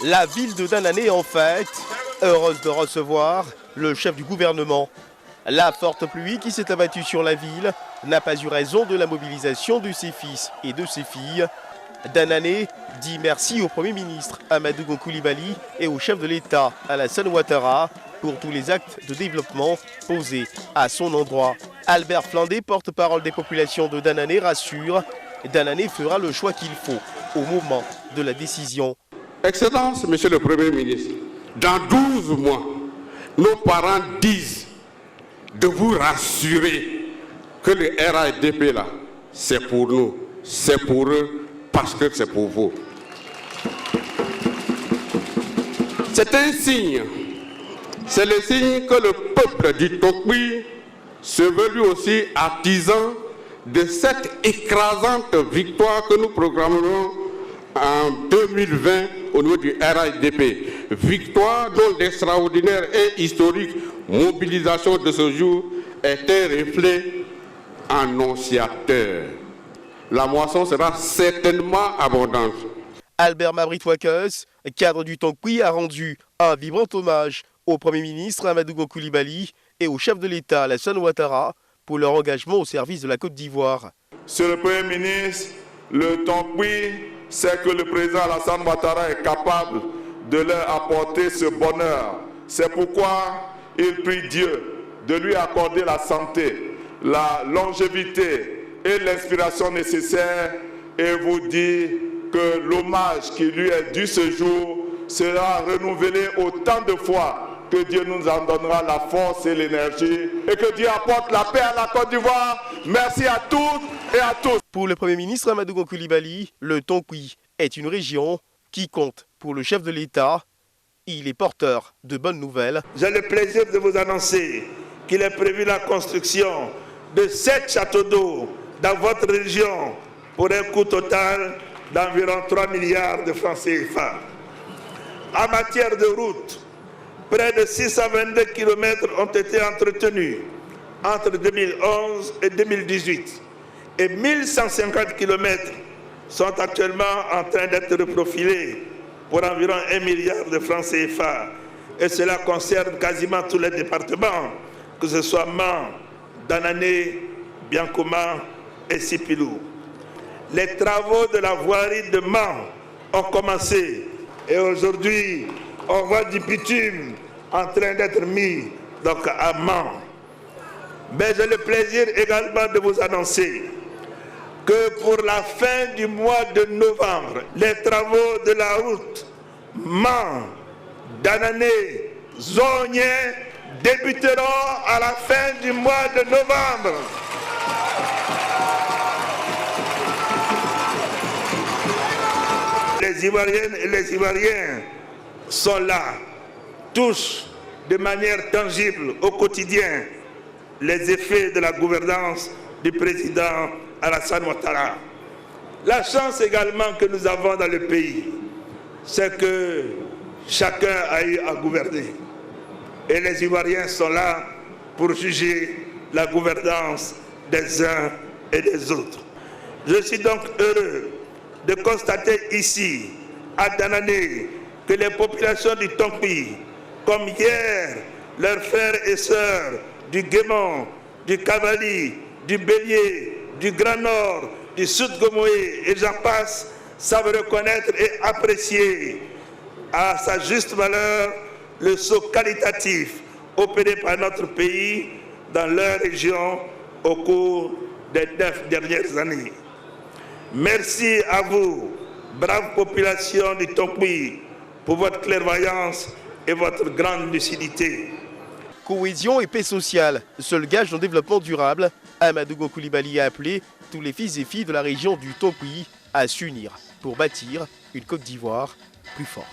La ville de Danané en fête, heureuse de recevoir le chef du gouvernement. La forte pluie qui s'est abattue sur la ville n'a pas eu raison de la mobilisation de ses fils et de ses filles. Danané dit merci au Premier ministre Amadou Gon Coulibaly et au chef de l'État Alassane Ouattara pour tous les actes de développement posés à son endroit. Albert Flandé, porte-parole des populations de Danané, rassure, Danané fera le choix qu'il faut au moment de la décision. Excellence, Monsieur le Premier ministre, dans 12 mois, nos parents disent de vous rassurer que le RADP là, c'est pour nous, c'est pour eux, parce que c'est pour vous. C'est un signe, c'est le signe que le peuple du Tokwi se veut lui aussi artisan de cette écrasante victoire que nous programmerons en 2020 au niveau du RADP. Victoire dont l'extraordinaire et historique mobilisation de ce jour est un reflet annonciateur. La moisson sera certainement abondante. Albert Mabrit-Ouakes, cadre du Tokwi, a rendu un vibrant hommage au Premier ministre Amadou Gon Coulibaly et au chef de l'État Alassane Ouattara pour leur engagement au service de la Côte d'Ivoire. Monsieur le Premier ministre, le Tokwi sait que le président Alassane Ouattara est capable de leur apporter ce bonheur. C'est pourquoi il prie Dieu de lui accorder la santé, la longévité et l'inspiration nécessaires et vous dit que l'hommage qui lui est dû ce jour sera renouvelé autant de fois que Dieu nous en donnera la force et l'énergie et que Dieu apporte la paix à la Côte d'Ivoire. Merci à toutes et à tous. Pour le Premier ministre Amadou Gon Coulibaly, le Tokwi est une région qui compte pour le chef de l'État. Il est porteur de bonnes nouvelles. J'ai le plaisir de vous annoncer qu'il est prévu la construction de 7 châteaux d'eau dans votre région pour un coût total d'environ 3 milliards de francs CFA. En matière de route, près de 622 km ont été entretenus entre 2011 et 2018 et 1150 km sont actuellement en train d'être reprofilés pour environ 1 milliard de francs CFA. Et cela concerne quasiment tous les départements, que ce soit Man, Danané, Biankoma et Sipilou. Les travaux de la voirie de Man ont commencé et aujourd'hui, on voit du bitume en train d'être mis donc à Man. Mais j'ai le plaisir également de vous annoncer que pour la fin du mois de novembre, les travaux de la route Man, Danané, Zonien débuteront à la fin du mois de novembre. Les Ivoiriennes et les Ivoiriens sont là, touchent de manière tangible au quotidien les effets de la gouvernance du président Alassane Ouattara. La chance également que nous avons dans le pays, c'est que chacun a eu à gouverner. Et les Ivoiriens sont là pour juger la gouvernance des uns et des autres. Je suis donc heureux de constater ici, à Danané, que les populations du Tokwi, comme hier, leurs frères et sœurs du Guémon, du Cavali, du Bélier, du Grand Nord, du Sud Gomoé et j'en passe, savent reconnaître et apprécier à sa juste valeur le saut qualitatif opéré par notre pays dans leur région au cours des 9 dernières années. Merci à vous, brave population du Tokwi, pour votre clairvoyance et votre grande lucidité. Cohésion et paix sociale, seul gage d'un développement durable, Amadou Gon Coulibaly a appelé tous les fils et filles de la région du Tokwi à s'unir pour bâtir une Côte d'Ivoire plus forte.